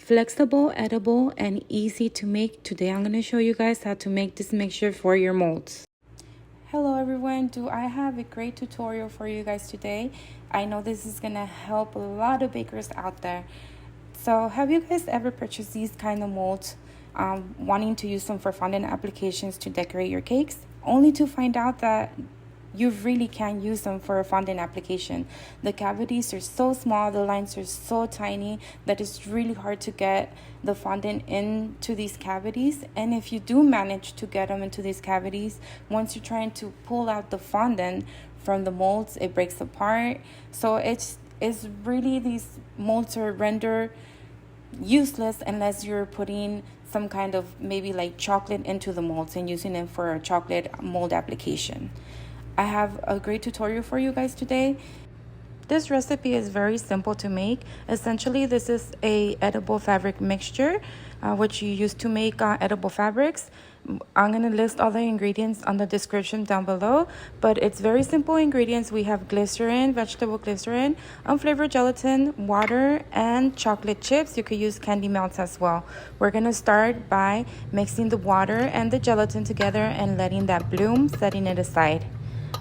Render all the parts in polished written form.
Flexible, edible, and easy to make. Today I'm going to show you guys how to make this mixture for your molds. Hello everyone, do I have a great tutorial for you guys today? I know this is going to help a lot of bakers out there. So have you guys ever purchased these kind of molds, wanting to use them for fondant applications to decorate your cakes, only to find out that you really can't use them for a fondant application? The cavities are so small, the lines are so tiny that it's really hard to get the fondant into these cavities. And if you do manage to get them into these cavities, once you're trying to pull out the fondant from the molds, it breaks apart. So it's really, these molds are rendered useless unless you're putting some kind of maybe like chocolate into the molds and using it for a chocolate mold application. I have a great tutorial for you guys today. This recipe is very simple to make. Essentially, this is a edible fabric mixture, which you use to make edible fabrics. I'm going to list all the ingredients on the description down below, but it's very simple ingredients. We have glycerin, vegetable glycerin, unflavored gelatin, water, and chocolate chips. You could use candy melts as well. We're going to start by mixing the water and the gelatin together and letting that bloom, setting it aside.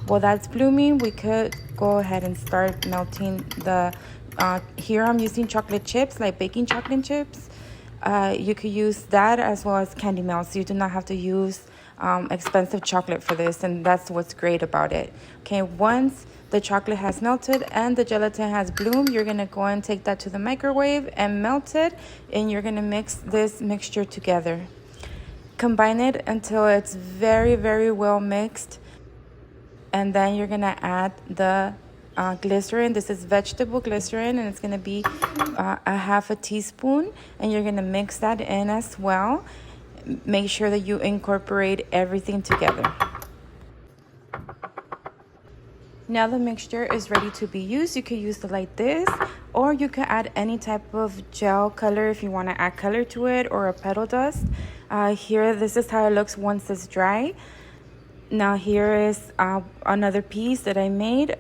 While that's blooming, we could go ahead and start melting the, here I'm using chocolate chips, like baking chocolate chips. You could use that as well as candy melts. You do not have to use expensive chocolate for this, and that's what's great about it. Okay, once the chocolate has melted and the gelatin has bloomed, you're gonna go and take that to the microwave and melt it, and you're gonna mix this mixture together. Combine it until it's very, very well mixed. And then you're gonna add the glycerin. This is vegetable glycerin, and it's gonna be a half a teaspoon, and you're gonna mix that in as well. Make sure that you incorporate everything together. Now the mixture is ready to be used. You could use it like this, or you could add any type of gel color if you want to add color to it, or a petal dust. Here, this is how it looks once it's dry. Now here is another piece that I made.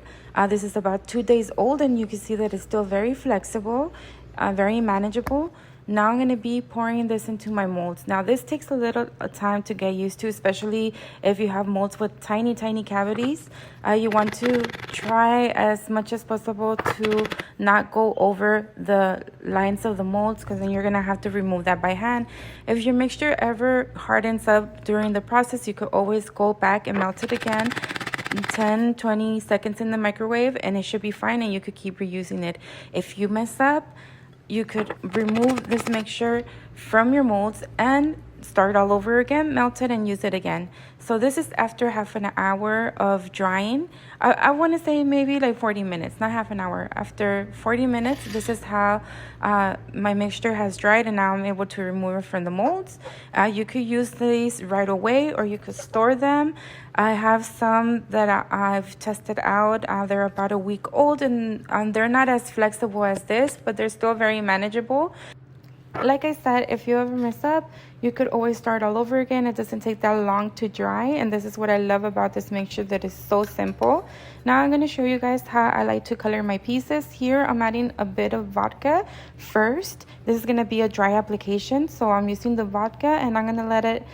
This is about 2 days old, and you can see that it's still very flexible, very manageable. Now I'm going to be pouring this into my molds. Now this takes a little time to get used to, especially if you have molds with tiny cavities. You want to try as much as possible to not go over the lines of the molds, because then you're going to have to remove that by hand. If your mixture ever hardens up during the process, you could always go back and melt it again. 10-20 seconds in the microwave, and it should be fine, and you could keep reusing it. If you mess up, you could remove this mixture from your molds and start all over again, melt it, and use it again. So this is after half an hour of drying. I want to say maybe like 40 minutes, not half an hour. After 40 minutes, this is how my mixture has dried, and now I'm able to remove it from the molds. You could use these right away, or you could store them. I have some that I've tested out. They're about a week old, and they're not as flexible as this, but they're still very manageable. Like I said, if you ever mess up, you could always start all over again. It doesn't take that long to dry, and this is what I love about this mixture, that is so simple. Now I'm going to show you guys how I like to color my pieces. Here I'm adding a bit of vodka first. This is going to be a dry application, so I'm using the vodka, and I'm going to let it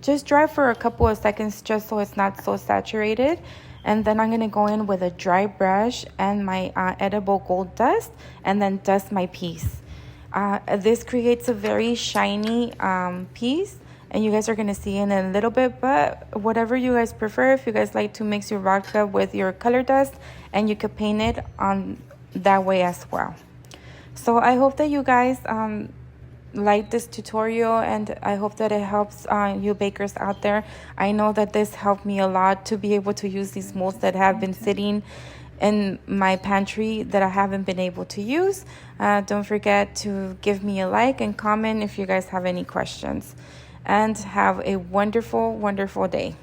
just dry for a couple of seconds, just so it's not so saturated. And then I'm going to go in with a dry brush and my edible gold dust, and then dust my piece. This creates a very shiny piece, and you guys are going to see in a little bit, but whatever you guys prefer. If you guys like to mix your vodka with your color dust, and you could paint it on that way as well. So I hope that you guys like this tutorial, and I hope that it helps you bakers out there. I know that this helped me a lot to be able to use these molds that have been sitting in my pantry that I haven't been able to use. Don't forget to give me a like and comment if you guys have any questions, and have a wonderful day.